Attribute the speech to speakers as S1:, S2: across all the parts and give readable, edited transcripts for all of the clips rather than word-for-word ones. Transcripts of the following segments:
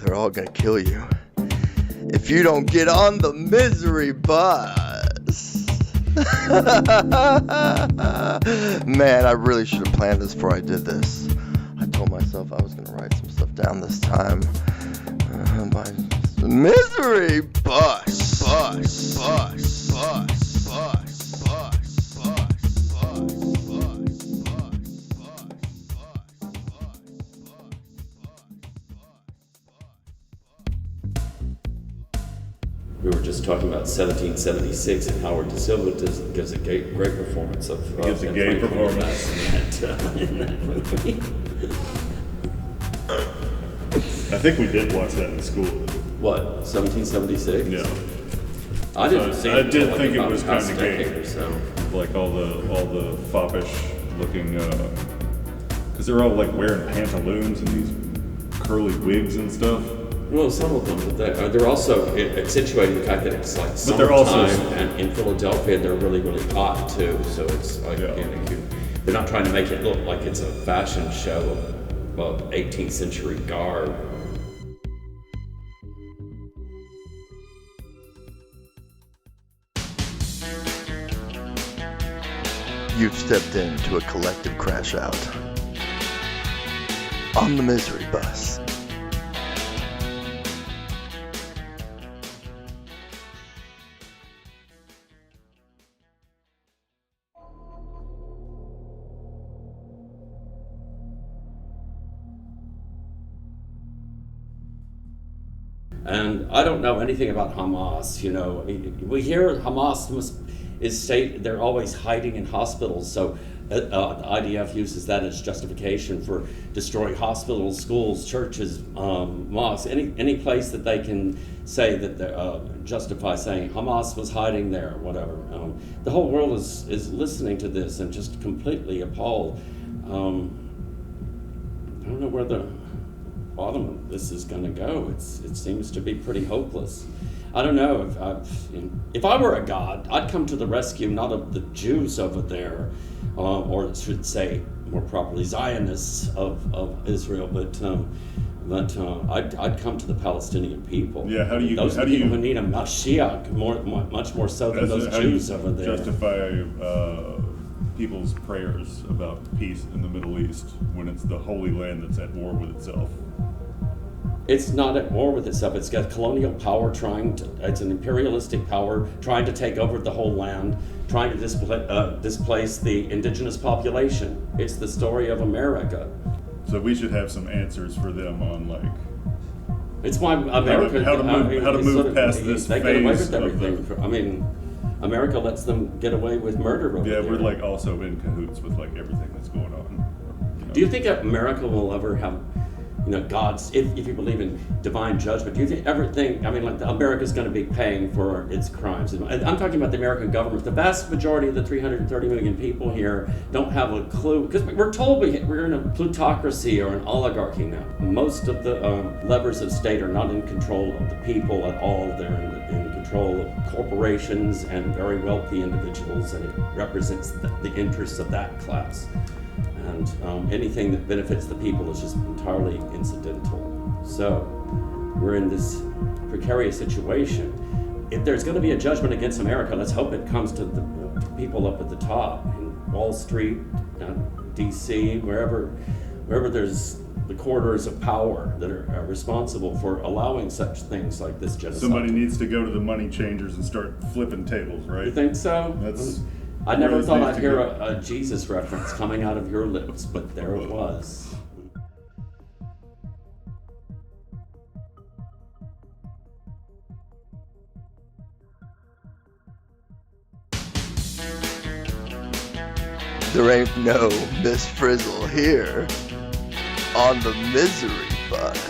S1: they're all gonna kill you if you don't get on the misery bus. Man, I really should have planned this before I did this. I told myself I was gonna write some stuff down this time. By misery bus.
S2: We were just talking about 1776 and Howard Da Silva gives a great performance of.
S3: He gives a gay performance
S2: in that movie.
S3: I think we did watch that in school.
S2: What, 1776?
S3: Yeah.
S2: I didn't see it.
S3: I did
S2: like
S3: think it
S2: about
S3: was
S2: the
S3: kind
S2: past
S3: of
S2: decade
S3: gay.
S2: or so.
S3: Like all the foppish looking, because they're all like wearing pantaloons and these curly wigs and stuff.
S2: Well, some of them, but they're also accentuating the fact that it's like
S3: But they're also
S2: summertime and in Philadelphia, they're really, really hot too. So it's like,
S3: Yeah.
S2: They're not trying to make it look like it's a fashion show of 18th century garb.
S1: You've stepped into a collective Crashout on the misery bus.
S2: And I don't know anything about Hamas. You know, we hear Hamas they're always hiding in hospitals. So the IDF uses that as justification for destroying hospitals, schools, churches, mosques, any place that they can say that justify saying Hamas was hiding there, or whatever. The whole world is listening to this and just completely appalled. I don't know where the bottom of this is going to go. It seems to be pretty hopeless. I don't know if I were a god, I'd come to the rescue not of the Jews over there, or should say more properly Zionists of Israel, but I'd come to the Palestinian people.
S3: Yeah, how do you
S2: who need a Mashiach much more so than those Jews over there.
S3: Justify people's prayers about peace in the Middle East when it's the Holy Land that's at war with itself?
S2: It's not at war with itself. It's got colonial power it's an imperialistic power trying to take over the whole land, trying to displace the indigenous population. It's the story of America.
S3: So we should have some answers for them on like...
S2: It's why America...
S3: How to move past this
S2: They
S3: phase
S2: get away with everything. America lets them get away with murder over there.
S3: Yeah, we're like also in cahoots with like everything that's going on. You know?
S2: Do you think that America will ever have... God's, if you believe in divine judgment, do you ever think, America's going to be paying for its crimes? And I'm talking about the American government. The vast majority of the 330 million people here don't have a clue, because we're told we're in a plutocracy or an oligarchy now. Most of the levers of state are not in control of the people at all. They're in control of corporations and very wealthy individuals, and it represents the interests of that class. And anything that benefits the people is just entirely incidental. So we're in this precarious situation. If there's going to be a judgment against America, let's hope it comes to the people up at the top, in Wall Street, DC, wherever there's the corridors of power that are responsible for allowing such things like this genocide.
S3: Somebody needs to go to the money changers and start flipping tables, right?
S2: You think so? I never thought I'd hear a Jesus reference coming out of your lips, but there it was.
S1: There ain't no Miss Frizzle here on the misery bus.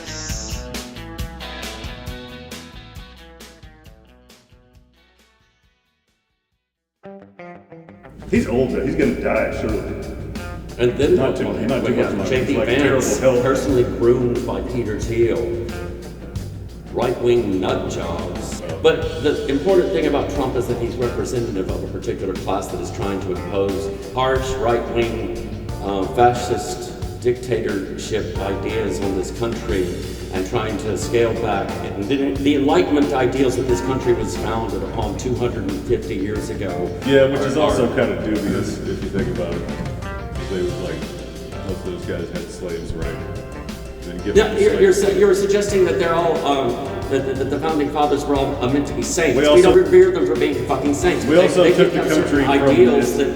S3: He's old. He's going to die, surely.
S2: And then
S3: Not too
S2: we
S3: much
S2: have
S3: longer.
S2: J.D.
S3: Like
S2: Vance,
S3: terrible health.
S2: personally groomed by Peter Thiel, right-wing nutjobs. But the important thing about Trump is that he's representative of a particular class that is trying to impose harsh, right-wing, fascist dictatorship ideas on this country and trying to scale back. And the Enlightenment ideals that this country was founded upon 250 years ago.
S3: Yeah, which is also kind of dubious if you think about it. Because they was like, most of those guys had slaves, right?
S2: Yeah, you're suggesting that they're all that the founding fathers were all meant to be saints. We don't revere them for being fucking saints.
S3: We also took the country from
S2: ideals that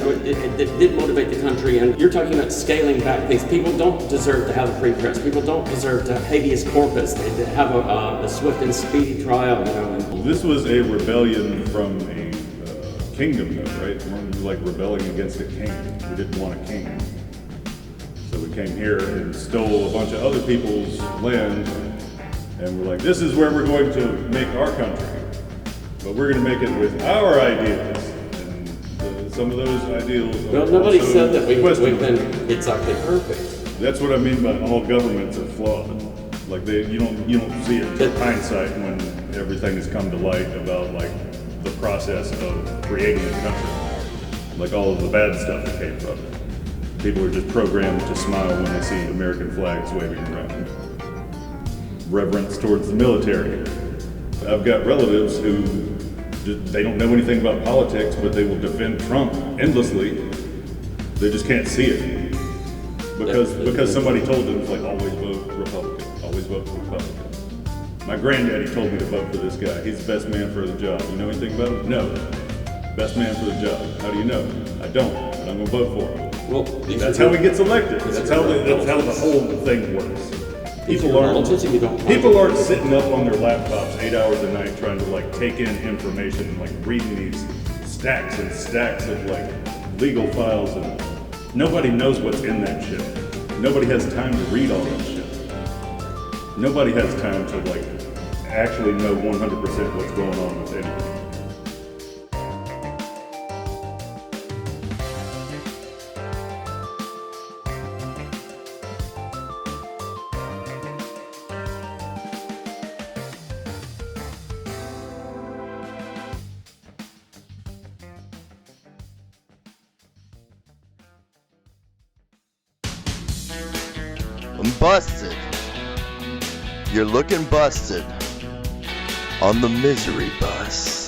S2: did motivate the country, and you're talking about scaling back things. People don't deserve to have a free press. People don't deserve to have habeas corpus. They have a swift and speedy trial. You know.
S3: Well, this was a rebellion from a kingdom, though, right? We're like rebelling against a king. We didn't want a king. So we came here and stole a bunch of other people's land, and we're like, this is where we're going to make our country. But we're going to make it with our ideas. And some of those ideals
S2: well, nobody said that we've been exactly perfect.
S3: That's what I mean by all governments are flawed. Like you don't see it in hindsight when everything has come to light about like the process of creating a country. Like all of the bad stuff that came from it. People are just programmed to smile when they see American flags waving around. Reverence towards the military. I've got relatives who they don't know anything about politics, but they will defend Trump endlessly. They just can't see it. Because somebody told them, it's like, always vote Republican, always vote Republican. My granddaddy told me to vote for this guy. He's the best man for the job. You know anything about him? No. Best man for the job. How do you know? I don't, but I'm gonna vote for him. Well, that's how he gets elected. That's how the whole thing works. People aren't sitting up on their laptops 8 hours a night trying to like take in information and like reading these stacks and stacks of like legal files, and nobody knows what's in that shit. Nobody has time to read all that shit. Nobody has time to like actually know 100% what's going on with anything.
S1: I'm busted. You're looking busted on the misery bus.